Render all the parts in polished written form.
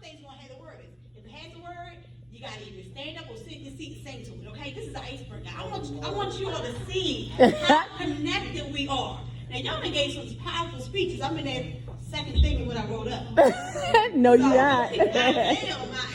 things gonna have the word. If it has a word, you gotta either stand up or sit in your seat and sing to it. Okay, this is an iceberg. Now, I want you all to see how connected we are. Now y'all done gave some powerful speeches. I'm in that second thing of what I wrote up. No, you're not. I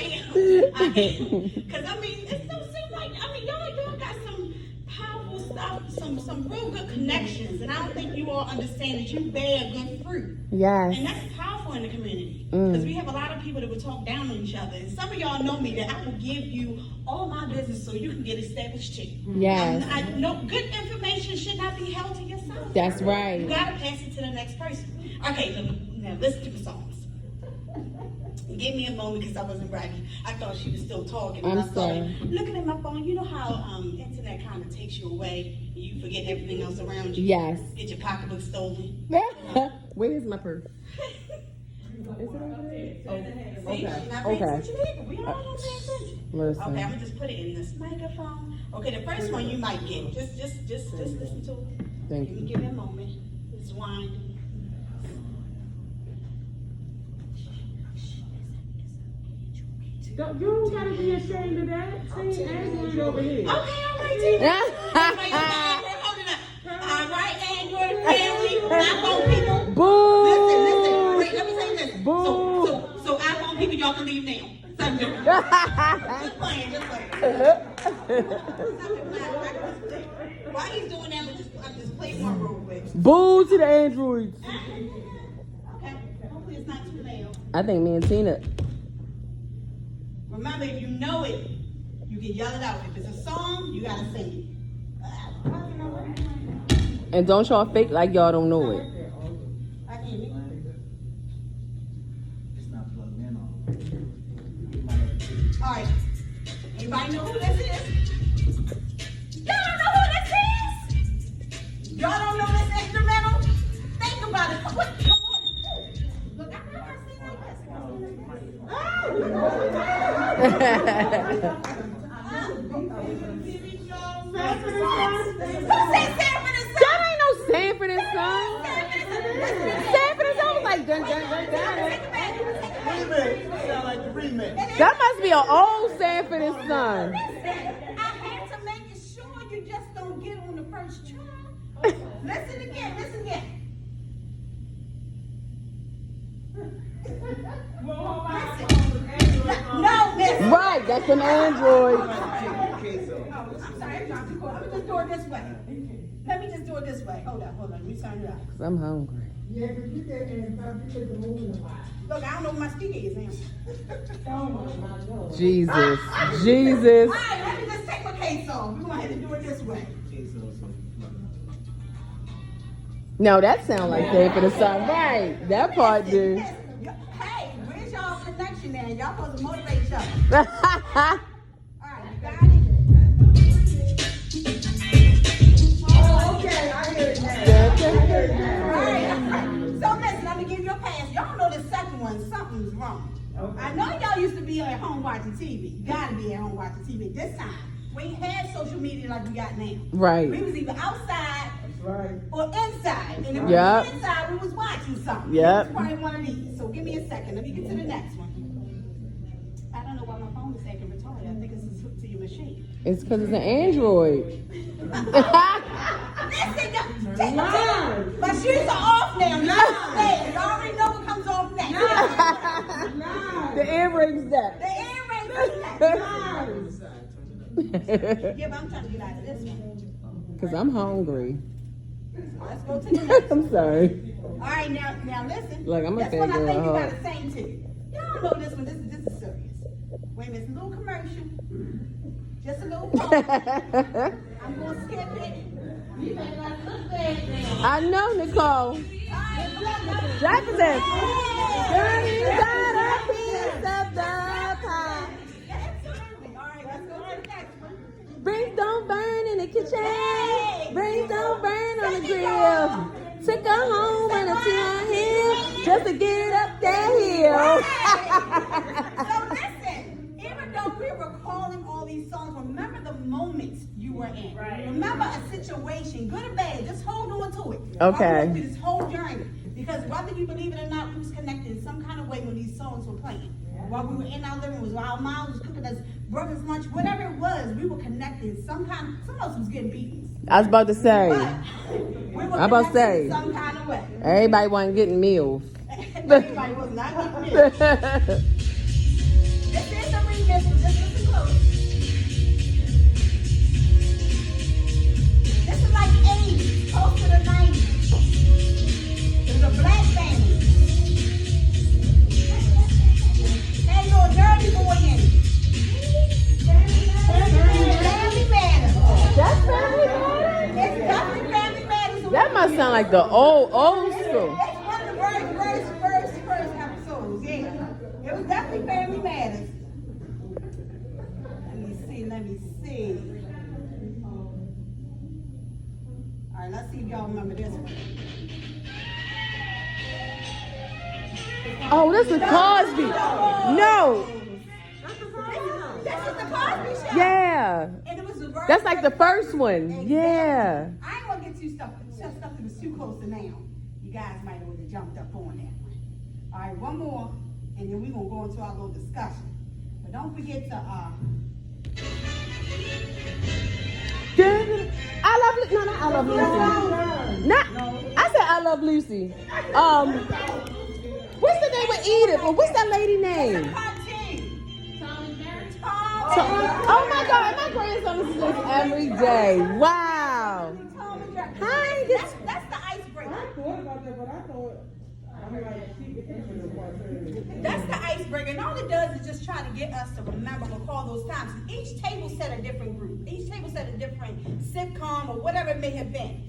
am. Because I mean, it's so simple. I mean, y'all got some powerful stuff, some real good connections, and I don't think you all understand that you bear good fruit. Yes. And that's powerful in the community because we have a lot of people that will talk down on each other. And some of y'all know me that I will give you all my business so you can get established too. Yes. I know good information should not be held to yourself. That's right. You gotta pass it to the next person. Okay, now listen to the songs. Give me a moment because I wasn't bragging. I thought she was still talking. And I'm sorry. Looking at my phone, you know how internet kind of takes you away and you forget everything else around you? Yes. Get your pocketbook stolen. Where's my purse? Is it over there? Oh, okay. Okay. We all don't pay attention. Listen. Okay, I'm gonna just put it in this microphone. Okay, the first one you might get. Just listen to it. Thank You you. can give it a moment. It's wine. You don't gotta be ashamed of that. See, Andrew's over here. Okay, all right, Tina. Hold it up. All right, Android family, iPhone people. Boo! Listen. Wait, let me say this. Boo! So iPhone people, y'all can leave now. Just playing. Why he's doing that? I'm just playing one real quick. Boo to the androids. Okay. Hopefully it's not too loud. I think me and Tina. Remember, if you know it, you can yell it out. If it's a song, you gotta sing it. And don't y'all fake like y'all don't know it. I can't hear you. It's not plugged in on. All right. Anybody know who this is? Y'all don't know who this is? Y'all don't know this instrumental? Think about it. What? Come on. Look, I know I sing like this. That ain't no Sanford and Son. Sanford and Son was like dun dun dun dun. Remix. Sound like the remix. That must be an old Sanford and Son. I had to make it sure you just don't get on the first try. Listen again. No, miss. Right, that's an android. I'm sorry, I'm trying to go. Let me just do it this way. Hold on. Let me turn it out. Cause I'm hungry. Yeah, but you get the moving a lot. Look, I don't know what my speaker is now. Jesus. All right, let me just take my case off. We're gonna have to do it this way. No, that sound like Sanford and Son. Right, that part do. Hey, where's y'all connection there? Y'all supposed to motivate each other. All right, you got it? Oh, okay, I hear it now. All right. So listen, let me give you a pass. Y'all know the second one, something's wrong. Okay. I know y'all used to be at home watching TV. You gotta be at home watching TV. This time, we ain't had social media like we got now. Right. We was either outside Right. or inside. And if we Yep. was inside, we was watching something. Yep. It's probably one of these. So give me a second. Let me get to the next one. I don't know why my phone is acting retarded. I think it's hooked to your machine. It's because it's an android. Listen, my shoes are off now. You already know what comes off next. The air brakes that. The air raid is next. Yeah, but I'm trying to get out of this one. Cause I'm hungry. Let's go to the next one. I'm sorry. All right, now listen. Look, I'm a this one I fangirl think you at gotta sing to. Y'all know this one. This is serious. Wait a minute, it's a little commercial. Just a little pause. I'm gonna skip it. You better not look bad now. I know, Nicole. Jefferson. Johnny got a piece of the pie. Brains don't burn in the kitchen. Brains don't burn on the grill. Took her home and a hill just to get up that hill. So listen, even though we were calling all these songs, remember the moments you were in. Right. Remember a situation, good or bad, just hold on to it. Okay. Through this whole journey. Because whether you believe it or not, we was connected in some kind of way when these songs were playing. or while we were in our living rooms, while our mom was cooking us breakfast, lunch, whatever it was, we were connected. Some of us was getting beatings. I was about to say. But we were I'm about to connected say. in some kind of way. Everybody wasn't getting meals. Everybody was not getting meals. This is a remix, so just listen close. This is like 80s, close to the 90s. There's a black family. Hey, little dirty boy in it. Family Matters. That's Family Matters? It's definitely Family Matters. That must sound like the old school. It's one of the first episodes, yeah. It was definitely Family Matters. Let me see. All right, let's see if y'all remember this one. Oh, this is Cosby. No. This is the Cosby Show. Yeah. And it was the That's like the first one. Exactly. Yeah. I ain't gonna get too stuff that was too close to now. You guys might have already jumped up on that one. All right, one more, and then we're gonna go into our little discussion. But don't forget to I love Lucy. Not, I said I love Lucy. What's the name of Edith? Or what's that lady name? Oh my God, my grandson listens to this every day. Wow. Hi. That's the icebreaker. I thought about that, but I thought I mean like she became That's the icebreaker, and all it does is just try to get us to remember, recall those times. Each table set a different group. Each table set a different sitcom or whatever it may have been.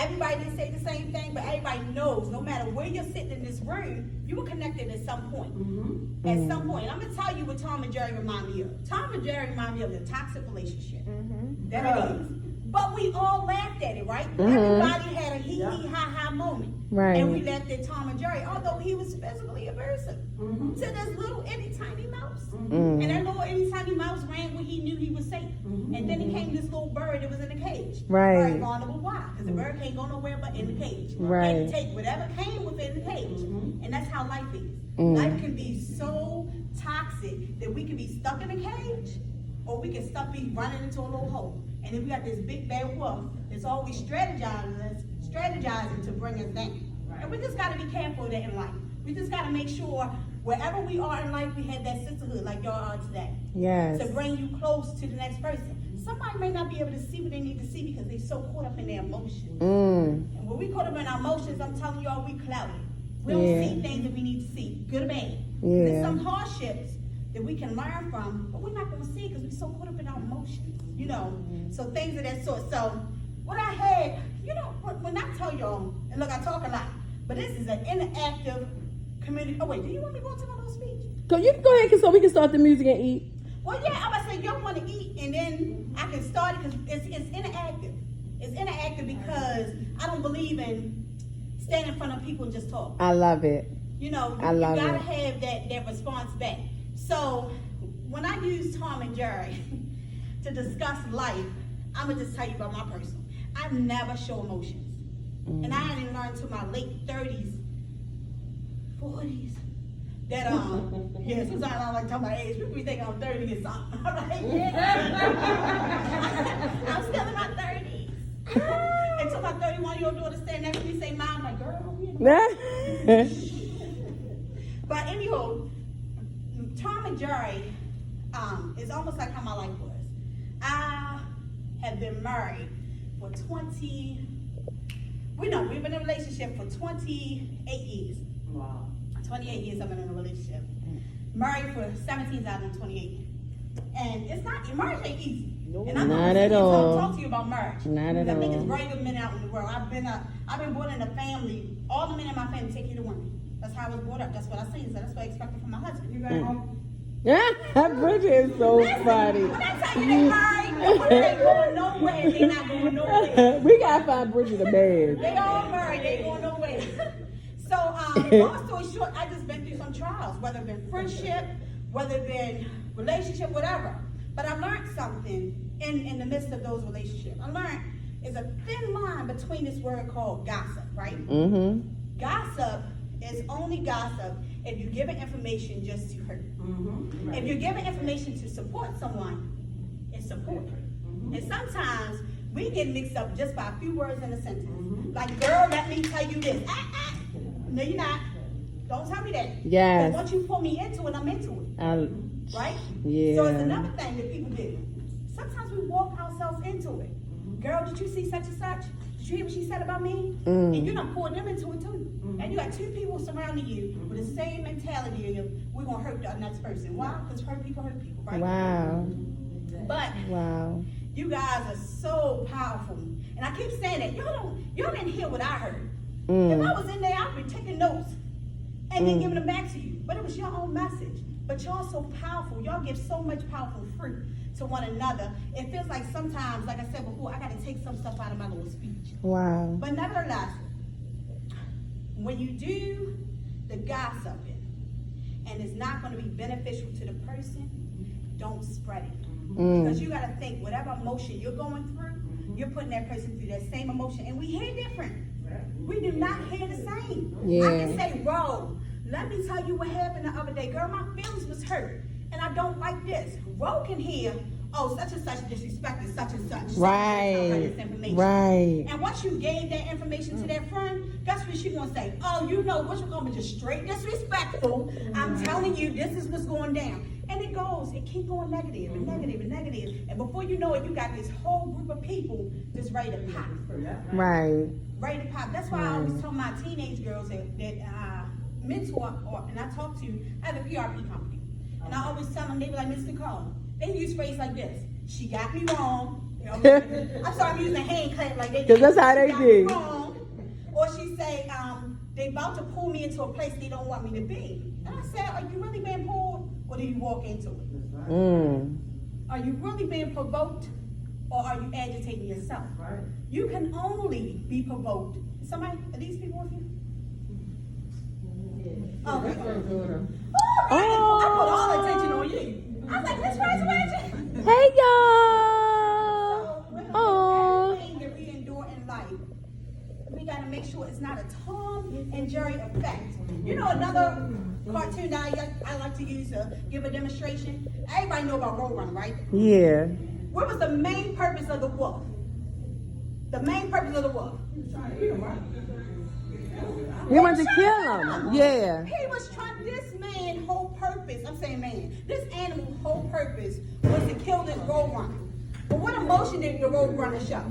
Everybody didn't say the same thing, but everybody knows no matter where you're sitting in this room, you were connected at some point. Mm-hmm. At some point. I'm going to tell you what Tom and Jerry remind me of. Tom and Jerry remind me of the toxic relationship. Mm-hmm. That it is. But we all laughed at it, right? Mm-hmm. Everybody had a hee-hee-ha-ha moment. Right. And we laughed at Tom and Jerry, although he was physically abusive to this little itty tiny mouse. And that little itty tiny mouse ran where he knew he was safe. And then he came this little bird that was in the cage. Right. Very vulnerable. Why? Because the bird can't go nowhere but in the cage. Right. And take whatever came within the cage. And that's how life is. Life can be so toxic that we can be stuck in a cage, or we can be running into a little hole. And then we got this big bad wolf that's always strategizing to bring us down. And we just got to be careful of that in life. We just got to make sure wherever we are in life, we have that sisterhood like y'all are today. Yes. To bring you close to the next person. Somebody may not be able to see what they need to see because they're so caught up in their emotions. And when we caught up in our emotions, I'm telling y'all, we clouded. We don't see things that we need to see, good or bad. There's some hardships that we can learn from, but we're not going to see because we're so caught up in our emotions, you know. So things of that sort. So what I had, you know, when I tell y'all, and look, I talk a lot, but this is an interactive community. Oh wait, do you want me to go into my little speech? You can go ahead so we can start the music and eat. Well, yeah, I'm gonna say y'all want to eat, and then I can start it because it's interactive. It's interactive because I don't believe in standing in front of people and just talk. I love it. You know, I love you gotta it. have that response back. So when I use Tom and Jerry to discuss life, I'm gonna just tell you about my personal. I never show emotions, and I didn't learn until my late 30s, 40s. That yeah, sometimes I don't like talking about age. People be thinking I'm 30 or something. All right, I'm still in my 30s. Until my 31-year-old daughter stand next to me and say, "Mom," I'm like, "Girl, we in the But anyhow, Tom and Jerry is almost like how my life was. I have been married for we've been in a relationship for 28 years. Wow. 28 years I've been in a relationship. Married for 17 out of 28. And it's not, marriage ain't easy. And I'm Not at all. Talk to you about marriage. Not at I think it's all. very good men out in the world. I've been born in a family, all the men in my family take care of women. That's how I was brought up. That's what I say. That's what I expected from my husband. You got home? Bridget is so funny. When I tell you they married, they ain't going nowhere. They not going nowhere. We gotta find Bridget a man. They all married. They ain't going nowhere. So, long story short, I just been through some trials, whether it been friendship, whether it been relationship, whatever. But I learned something in the midst of those relationships. I learned is a thin line between this word called gossip, right? Mm-hmm. Gossip It's only gossip if you're giving information just to hurt. If you're giving information to support someone, it's support. And sometimes we get mixed up just by a few words in a sentence. Like, girl, let me tell you this. No, you're not. Don't tell me that. Yes. Because once you pull me into it, I'm into it. Right? Yeah. So it's another thing that people do. Sometimes we walk ourselves into it. Girl, did you see such and such? Did you hear what she said about me? And you done pulled them into it too. And you got two people surrounding you with the same mentality of, we're going to hurt the next person. Why? Because hurt people, right? Wow. But you guys are so powerful. And I keep saying that. Y'all didn't hear what I heard. If I was in there, I'd be taking notes and then giving them back to you. But it was your own message. But y'all so powerful. Y'all give so much powerful fruit to one another. It feels like sometimes, like I said before, I got to take some stuff out of my little speech. Wow. But nevertheless, when you do the gossiping and it's not going to be beneficial to the person, don't spread it. Because you got to think, whatever emotion you're going through, you're putting that person through that same emotion. And we hear different. We do not hear the same. Yeah. I can say, Ro, let me tell you what happened the other day. Girl, my feelings was hurt. And I don't like this. Ro can hear, oh, such and such disrespected such and such. Right. Information. Right. And once you gave that information to that friend, guess what she gonna say? Oh, you know what you're gonna be just straight disrespectful. I'm telling you, this is what's going down. And it keep going negative and negative and negative. And before you know it, you got this whole group of people just ready to pop. Right. Ready to pop. That's why I always tell my teenage girls that mentor, and I talk to, I have a PRP company. And I always tell them, they be like, Mr. Cole, they use phrases like this. She got me wrong. You know, I'm sorry, I'm using a hand clap like they do. Because that's how they do. Or she say, they about to pull me into a place they don't want me to be. And I said, are you really being pulled, or do you walk into it? Are you really being provoked, or are you agitating yourself? You can only be provoked. Somebody, are these people with you? Okay. I put all the attention on you. I was like, this raise magic. Hey, y'all. Oh. Everything that we endure in life, we got to make sure it's not a Tom and Jerry effect. You know another cartoon that I like to use to give a demonstration? Everybody know about Roadrunner, right? Yeah. What was the main purpose of the wolf? The main purpose of the wolf? He wanted to kill him. Yeah. He was trying, this man's whole purpose, I'm saying man, this animal's whole purpose was to kill this Roadrunner. But what emotion did the Roadrunner show?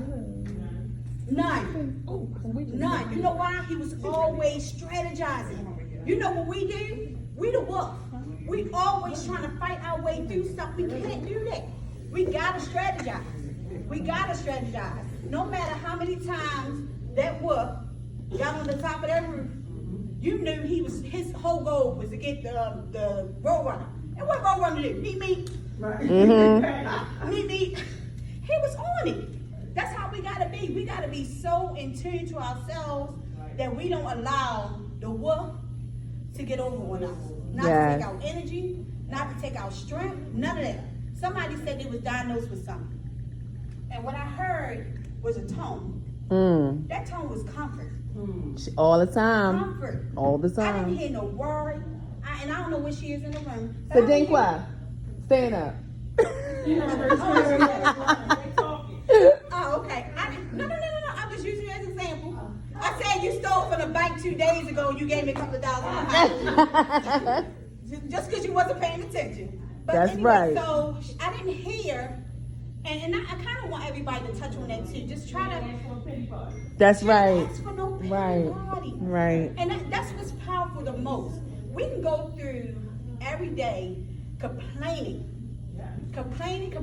None. None. You know why? He was always strategizing. You know what we do? We the wolf. We always trying to fight our way through stuff. We can't do that. We gotta strategize. We gotta strategize. No matter how many times that wolf got on the top of that roof, you knew his whole goal was to get the Roadrunner. And what Roadrunner do? Meet me. Meet me. He was on it. That's how we gotta be. We gotta be so in tune to ourselves that we don't allow the wolf to get over on us. Not to take our energy, not to take our strength, none of that. Somebody said they was diagnosed with something. And what I heard was a tone. That tone was comfort. All the time. Comfort. All the I time. didn't hear no worry. And I don't know where she is in the room. So Dinqua, stand up. Oh, okay. No. I was using you as an example. I said you stole from the bank 2 days ago and you gave me a couple of dollars. Just because you wasn't paying attention. But That's anyway, right. So I didn't hear, and I kind of want everybody to touch on that too. Just try to. That's right. Ask for no Right. party. Right. And that's what's powerful the most. We can go through every day complaining. Complaining. A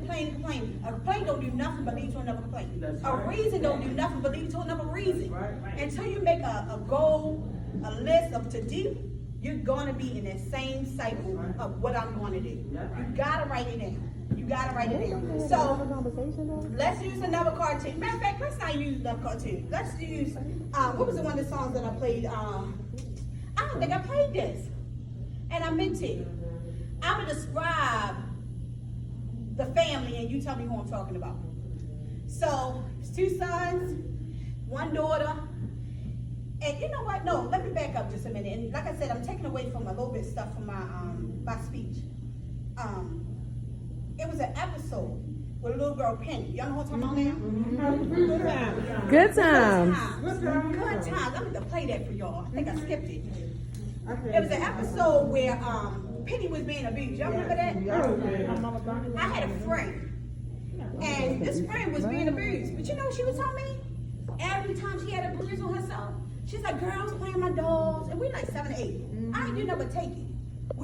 complaint don't do nothing but lead to another complaint. A reason don't do nothing but lead to another reason. Until you make a goal, a list of to do, you're going to be in that same cycle of what I'm going to do. You got to write it down. You got to write it down. So, let's use another cartoon. Matter of fact, let's not use another cartoon. Let's use, what was the one of the songs that I played? I don't think I played this. And I meant to. I'm going to describe the family and you tell me who I'm talking about. So, it's 2 sons, 1 daughter. And And you know what? No, let me back up just a minute. And like I said, I'm taking away from a little bit of stuff from my speech. It was an episode with a little girl, Penny. Y'all know what I'm talking about now? Good times. Good times. I'm going to play that for y'all. I think I skipped it. It was an episode where Penny was being abused. Y'all remember that? I had a friend, and this friend was being abused. But you know what she was telling me? Every time she had a bruise on herself, she's like, girl, I was playing my dolls. And we like 7 or 8. I didn't never take it.